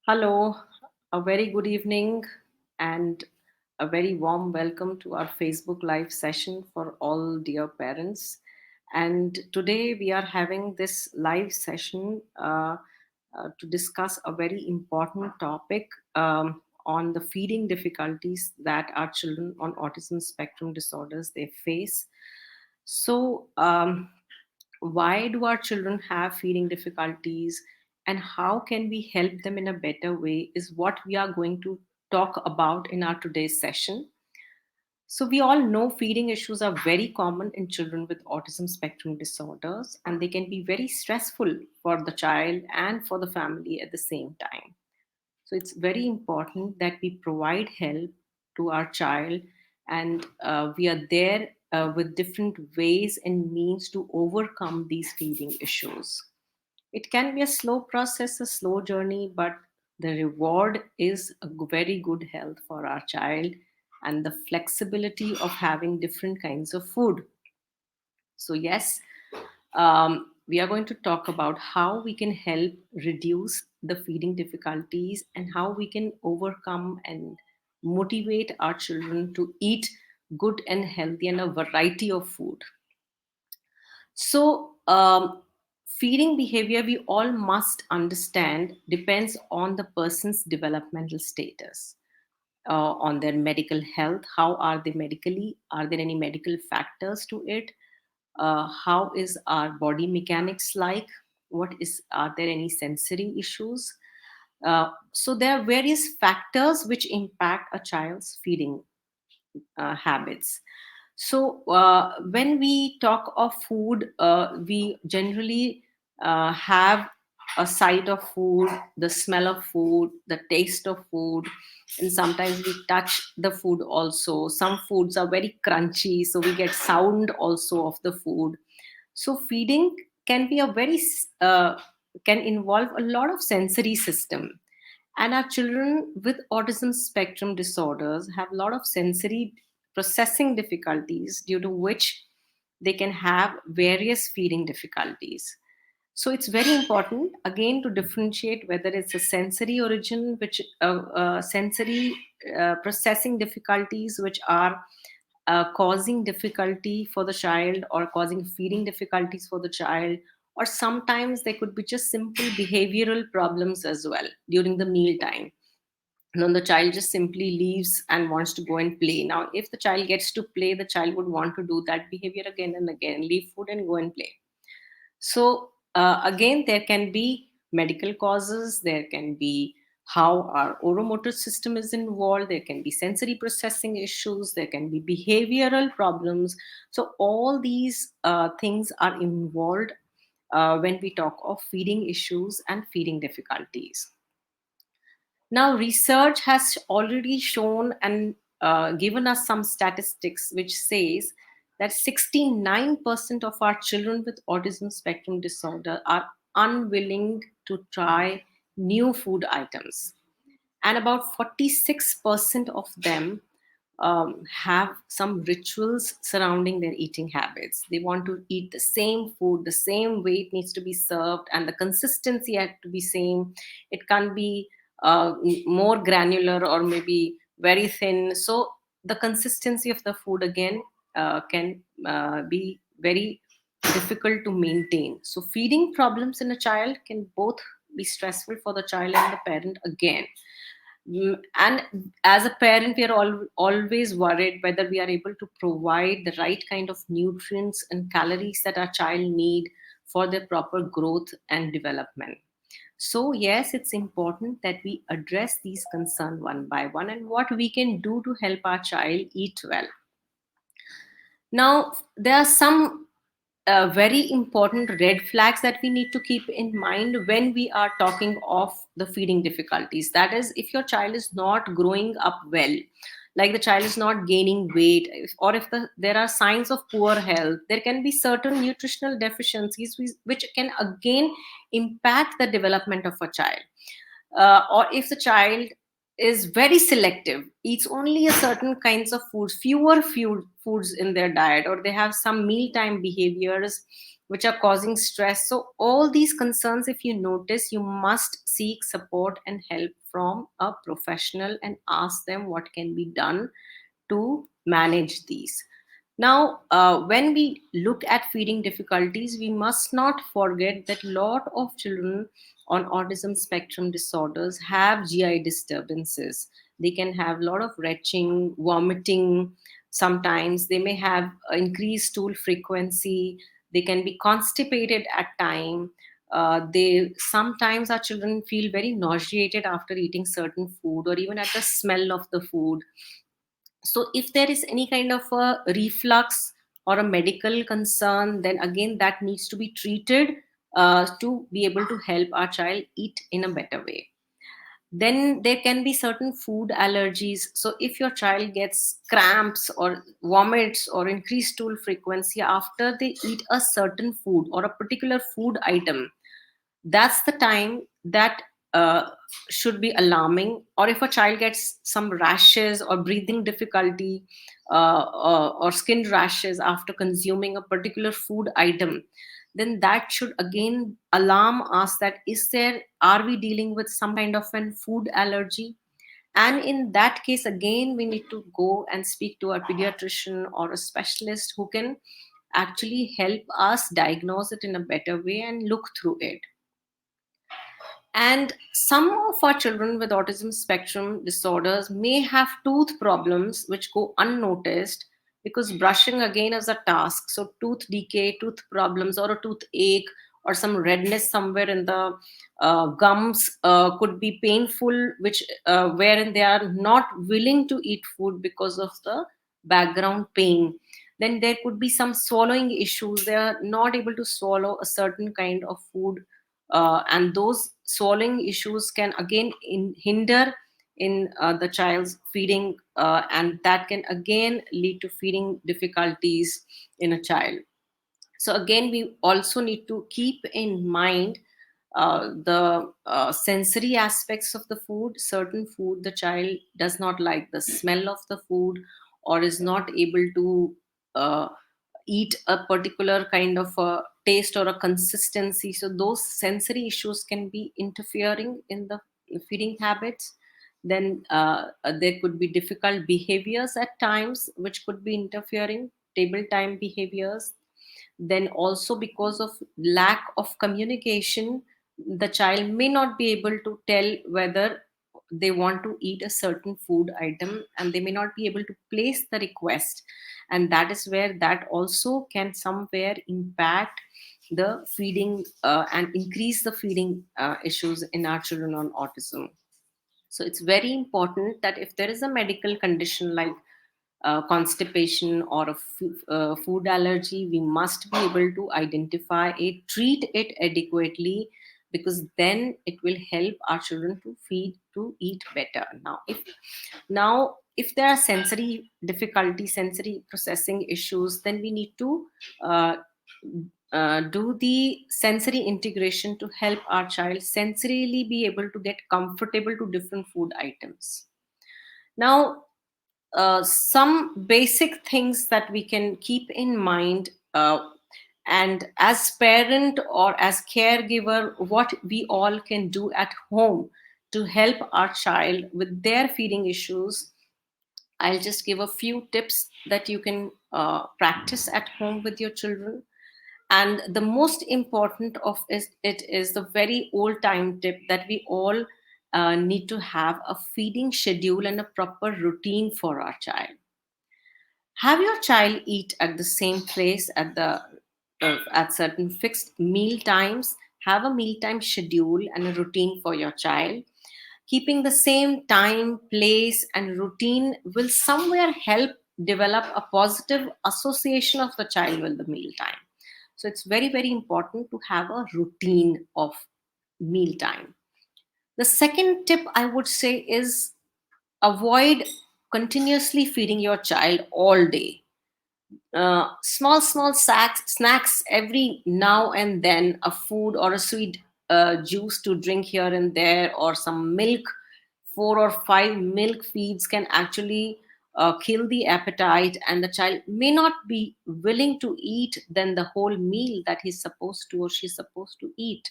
Hello, a very good evening and a very warm welcome to our Facebook Live session for all dear parents. And today we are having this live session to discuss a very important topic on the feeding difficulties that our children on autism spectrum disorders they face. So, why do our children have feeding difficulties and how can we help them in a better way is what we are going to talk about in our today's session. So we all know feeding issues are very common in children with autism spectrum disorders and they can be very stressful for the child and for the family at the same time. So it's very important that we provide help to our child and we are there with different ways and means to overcome these feeding issues. It can be a slow process, a slow journey, but the reward is a very good health for our child and the flexibility of having different kinds of food. So, yes, we are going to talk about how we can help reduce the feeding difficulties and how we can overcome and motivate our children to eat good and healthy and a variety of food. So, feeding behavior, we all must understand, depends on the person's developmental status, on their medical health. How are they medically? Are there any medical factors to it? How is our body mechanics like? What is? Are there any sensory issues? So there are various factors which impact a child's feeding habits. So, when we talk of food, we generally have a sight of food, the smell of food, the taste of food, and sometimes we touch the food also. Some foods are very crunchy, so we get sound also of the food. So, feeding can be a can involve a lot of sensory system, and our children with autism spectrum disorders have a lot of sensory processing difficulties due to which they can have various feeding difficulties. So it's very important again to differentiate whether it's a sensory origin, which sensory processing difficulties, which are causing difficulty for the child or causing feeding difficulties for the child, or sometimes there could be just simple behavioral problems as well during the meal time. And then the child just simply leaves and wants to go and play. Now, if the child gets to play, the child would want to do that behavior again and again, leave food and go and play. So, again, there can be medical causes, there can be how our oromotor system is involved, there can be sensory processing issues, there can be behavioral problems. So, all these things are involved when we talk of feeding issues and feeding difficulties. Now, research has already shown and given us some statistics which says that 69% of our children with autism spectrum disorder are unwilling to try new food items. And about 46% of them have some rituals surrounding their eating habits. They want to eat the same food, the same way it needs to be served, and the consistency had to be same. It can't be more granular or maybe very thin. So the consistency of the food again can be very difficult to maintain. So feeding problems in a child can both be stressful for the child and the parent again. And as a parent, we are always worried whether we are able to provide the right kind of nutrients and calories that our child need for their proper growth and development. So yes, it's important that we address these concerns one by one and what we can do to help our child eat well. Now, there are some very important red flags that we need to keep in mind when we are talking of the feeding difficulties. That is, if your child is not growing up well, like the child is not gaining weight, or if there are signs of poor health, there can be certain nutritional deficiencies which can again impact the development of a child. Or if the child is very selective, eats only a certain kinds of foods, fewer foods in their diet, or they have some mealtime behaviors which are causing stress. So all these concerns, if you notice, you must seek support and help from a professional and ask them what can be done to manage these. Now, when we look at feeding difficulties, we must not forget that a lot of children on autism spectrum disorders have GI disturbances. They can have a lot of retching, vomiting. Sometimes they may have increased stool frequency. They can be constipated at time. They sometimes our children feel very nauseated after eating certain food or even at the smell of the food. So if there is any kind of a reflux or a medical concern, then again that needs to be treated to be able to help our child eat in a better way. Then there can be certain food allergies. So if your child gets cramps or vomits or increased stool frequency after they eat a certain food or a particular food item, that's the time that uh, should be alarming. Or if a child gets some rashes or breathing difficulty, or skin rashes after consuming a particular food item, then that should again alarm us that is there, are we dealing with some kind of an food allergy? And in that case, again, we need to go and speak to a pediatrician or a specialist who can actually help us diagnose it in a better way and look through it. And some of our children with autism spectrum disorders may have tooth problems which go unnoticed because brushing again is a task. So, tooth decay, tooth problems, or a toothache, or some redness somewhere in the gums could be painful, which wherein they are not willing to eat food because of the background pain. Then there could be some swallowing issues. They are not able to swallow a certain kind of food, and those swallowing issues can again hinder in the child's feeding, and that can again lead to feeding difficulties in a child. So again, we also need to keep in mind the sensory aspects of the food. Certain food the child does not like the smell of the food, or is not able to uh, eat a particular kind of a taste or a consistency. So those sensory issues can be interfering in the feeding habits. Then there could be difficult behaviors at times which could be interfering, table time behaviors. Then also because of lack of communication, the child may not be able to tell whether they want to eat a certain food item, and they may not be able to place the request. And that is where that also can somewhere impact the feeding, and increase the feeding issues in our children on autism. So it's very important that if there is a medical condition like constipation or a food allergy, we must be able to identify it, treat it adequately, because then it will help our children to feed to eat better. Now if there are sensory difficulty, sensory processing issues, then we need to uh, do the sensory integration to help our child sensorily be able to get comfortable to different food items. Now, some basic things that we can keep in mind, and as parent or as caregiver, what we all can do at home to help our child with their feeding issues. I'll just give a few tips that you can practice at home with your children. And the most important of it is the very old time tip that we all need to have a feeding schedule and a proper routine for our child. Have your child eat at the same place at certain fixed meal times. Have a mealtime schedule and a routine for your child. Keeping the same time, place, and routine will somewhere help develop a positive association of the child with the mealtime. So it's very, very important to have a routine of mealtime. The second tip I would say is avoid continuously feeding your child all day. Small snacks every now and then, a food or a sweet juice to drink here and there, or some milk. 4 or 5 milk feeds can actually kill the appetite, and the child may not be willing to eat then the whole meal that he's supposed to or she's supposed to eat.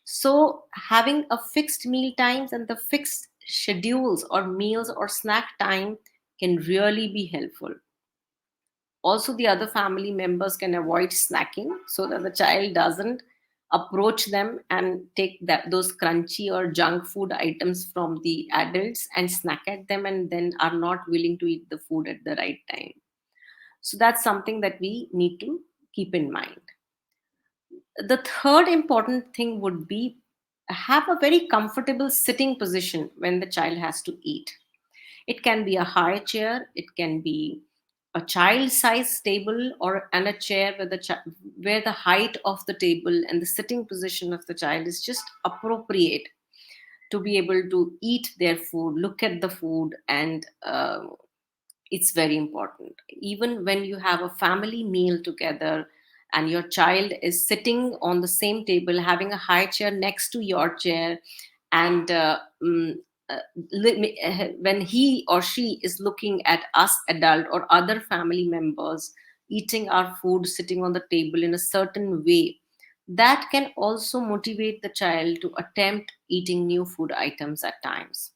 So having a fixed meal times and the fixed schedules or meals or snack time can really be helpful. Also, the other family members can avoid snacking so that the child doesn't approach them and take those crunchy or junk food items from the adults and snack at them, and then are not willing to eat the food at the right time. So that's something that we need to keep in mind. The third important thing would be have a very comfortable sitting position when the child has to eat. It can be a high chair, it can be a child size table, or and a chair where where the height of the table and the sitting position of the child is just appropriate to be able to eat their food, look at the food, and it's very important. Even when you have a family meal together and your child is sitting on the same table, having a high chair next to your chair, and uh, when he or she is looking at us adult or other family members eating our food sitting on the table in a certain way, that can also motivate the child to attempt eating new food items at times.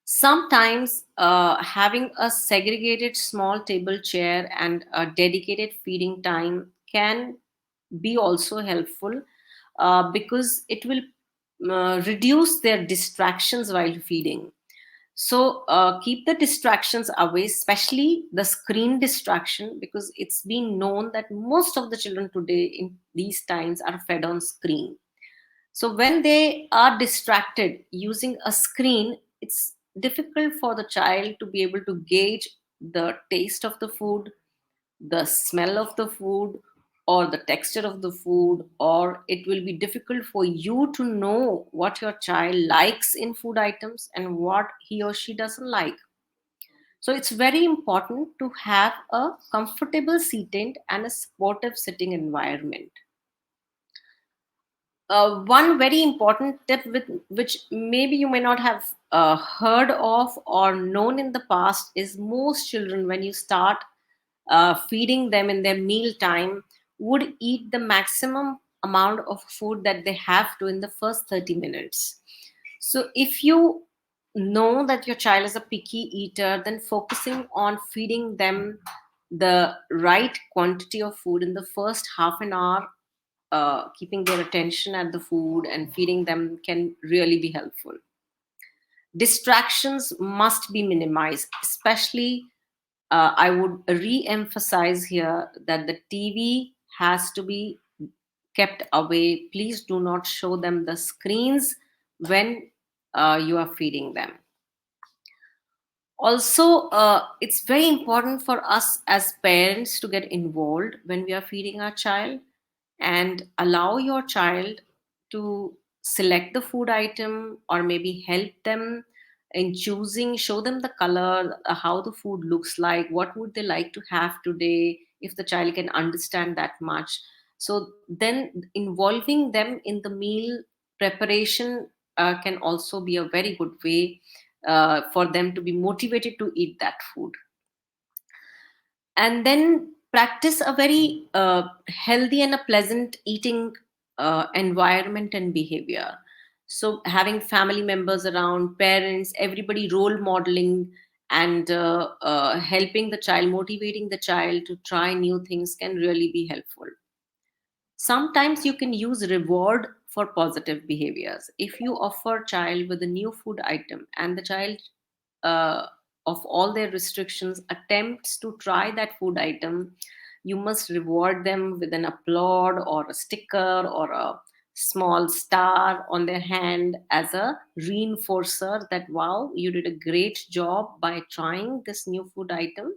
Sometimes having a segregated small table chair and a dedicated feeding time can be also helpful, because it will reduce their distractions while feeding. So keep the distractions away, especially the screen distraction, because it's been known that most of the children today in these times are fed on screen. So when they are distracted using a screen, it's difficult for the child to be able to gauge the taste of the food, the smell of the food, or the texture of the food, or it will be difficult for you to know what your child likes in food items and what he or she doesn't like. So it's very important to have a comfortable seating and a supportive sitting environment. One very important tip which maybe you may not have heard of or known in the past is most children, when you start feeding them in their meal time, would eat the maximum amount of food that they have to in the first 30 minutes. So if you know that your child is a picky eater, then focusing on feeding them the right quantity of food in the first half an hour, keeping their attention at the food and feeding them, can really be helpful. Distractions must be minimized, especially I would re emphasize here that the TV has to be kept away. Please do not show them the screens when you are feeding them. Also, it's very important for us as parents to get involved when we are feeding our child, and allow your child to select the food item, or maybe help them in choosing, show them the color, how the food looks like, what would they like to have today, if the child can understand that much. So then involving them in the meal preparation can also be a very good way for them to be motivated to eat that food. And then practice a very healthy and a pleasant eating environment and behavior. So having family members around, parents, everybody role modeling, and helping the child, motivating the child to try new things can really be helpful. Sometimes you can use reward for positive behaviors. If you offer child with a new food item and the child, uh, of all their restrictions, attempts to try that food item, you must reward them with an applaud or a sticker or a small star on their hand as a reinforcer that wow, you did a great job by trying this new food item.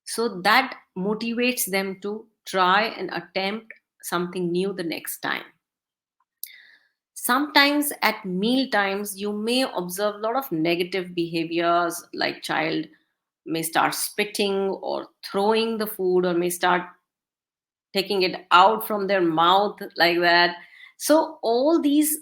So that motivates them to try and attempt something new the next time. Sometimes at meal times you may observe a lot of negative behaviors, like child may start spitting or throwing the food, or may start taking it out from their mouth like that. So all these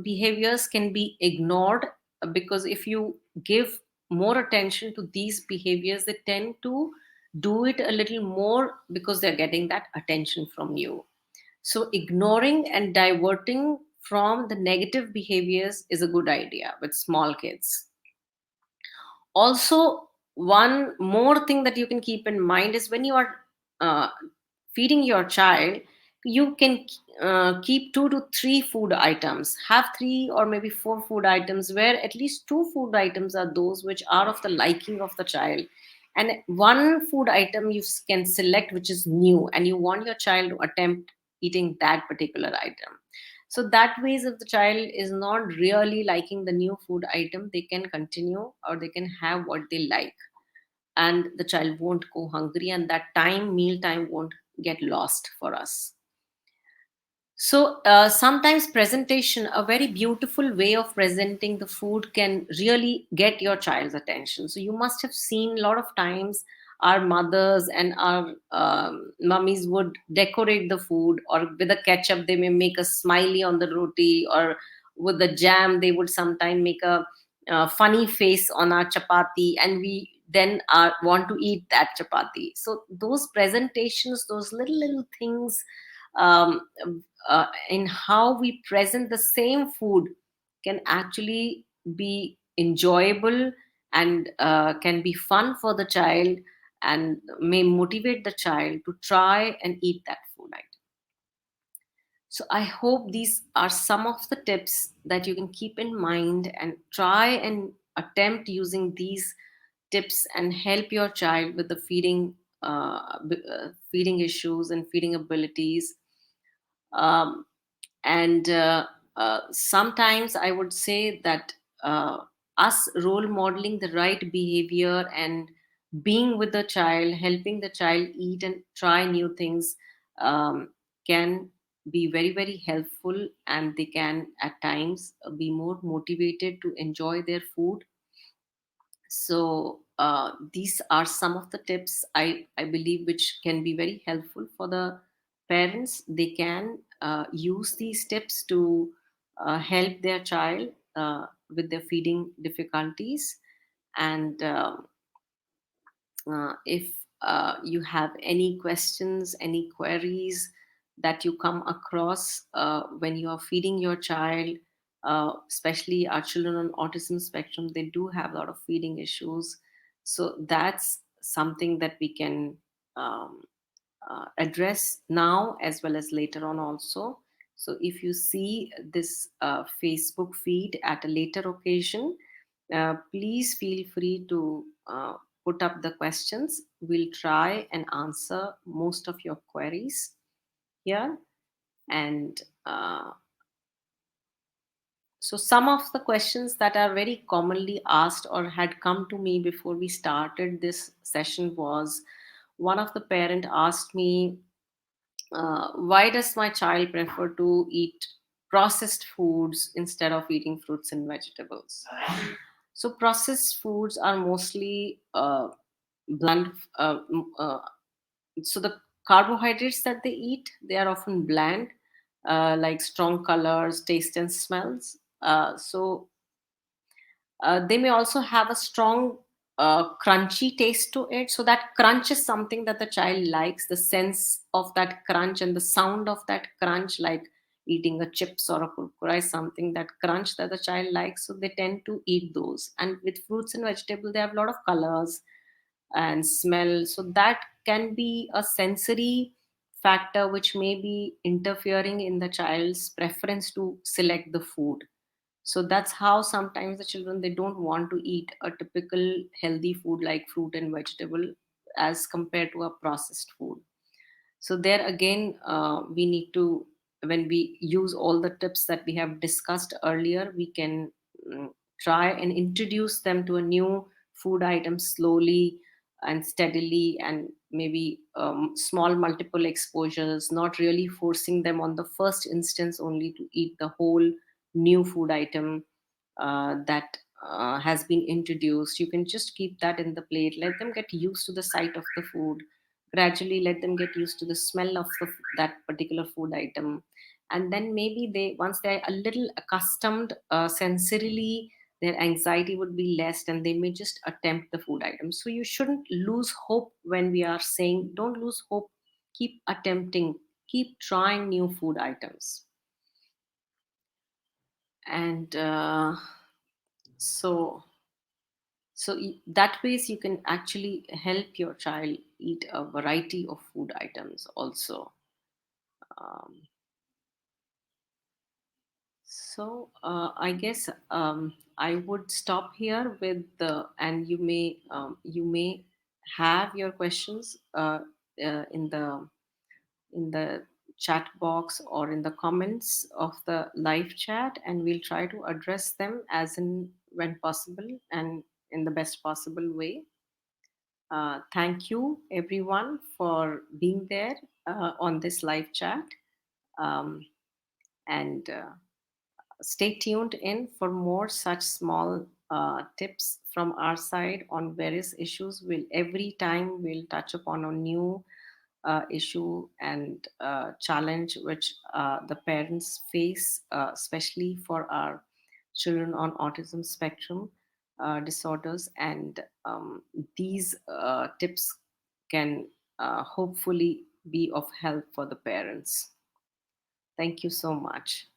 behaviors can be ignored, because if you give more attention to these behaviors, they tend to do it a little more because they're getting that attention from you. So, ignoring and diverting from the negative behaviors is a good idea with small kids. Also, one more thing that you can keep in mind is when you are uh, feeding your child, you can keep 2 to 3 food items, have 3 or maybe 4 food items, where at least 2 food items are those which are of the liking of the child, and one food item you can select which is new and you want your child to attempt eating that particular item. So that ways, if the child is not really liking the new food item, they can continue or they can have what they like, and the child won't go hungry, and that time, meal time, won't get lost for us. So sometimes presentation, a very beautiful way of presenting the food, can really get your child's attention. So you must have seen a lot of times our mothers and our mummies would decorate the food, or with a ketchup they may make a smiley on the roti, or with the jam they would sometime make a funny face on our chapati, and we then want to eat that chapati. So those presentations, those little things, um, in how we present the same food, can actually be enjoyable, and can be fun for the child, and may motivate the child to try and eat that food item. So I hope these are some of the tips that you can keep in mind and try and attempt using these tips and help your child with the feeding issues and feeding abilities. um, and sometimes I would say that us role modeling the right behavior and being with the child, helping the child eat and try new things, um, can be very helpful, and they can at times be more motivated to enjoy their food. So these are some of the tips I believe which can be very helpful for the parents. They can use these tips to help their child with their feeding difficulties. And if you have any questions, any queries that you come across when you are feeding your child, especially our children on autism spectrum, they do have a lot of feeding issues. So that's something that we can um, address now as well as later on also. So if you see this Facebook feed at a later occasion, please feel free to put up the questions. We'll try and answer most of your queries here. And so, some of the questions that are very commonly asked or had come to me before we started this session was, one of the parent asked me, why does my child prefer to eat processed foods instead of eating fruits and vegetables? So processed foods are mostly bland. So the carbohydrates that they eat, they are often bland, like strong colors, taste, and smells. So they may also have a strong crunchy taste to it. So that crunch is something that the child likes. The sense of that crunch and the sound of that crunch, like eating a chips or a kurkura, is something that crunch that the child likes. So they tend to eat those. And with fruits and vegetables, they have a lot of colors and smell. So that can be a sensory factor which may be interfering in the child's preference to select the food. So that's how sometimes the children, they don't want to eat a typical healthy food like fruit and vegetable as compared to a processed food. So there again, we need to, when we use all the tips that we have discussed earlier, we can mm, try and introduce them to a new food item slowly and steadily, and maybe small multiple exposures, not really forcing them on the first instance only to eat the whole new food item that has been introduced. You can just keep that in the plate, let them get used to the sight of the food, gradually let them get used to the smell of that particular food item, and then maybe they, once they're a little accustomed sensorily, their anxiety would be less, and they may just attempt the food items. So you shouldn't lose hope when we are saying don't lose hope. Keep attempting, keep trying new food items. And so that ways you can actually help your child eat a variety of food items also. um, I guess I would stop here with the, and you may have your questions in the chat box or in the comments of the live chat, and we'll try to address them as in when possible and in the best possible way. Thank you everyone for being there on this live chat. Um, and Stay tuned in for more such small tips from our side on various issues. Every time we'll touch upon a new issue and challenge which the parents face, especially for our children on autism spectrum disorders. And these tips can hopefully be of help for the parents. Thank you so much.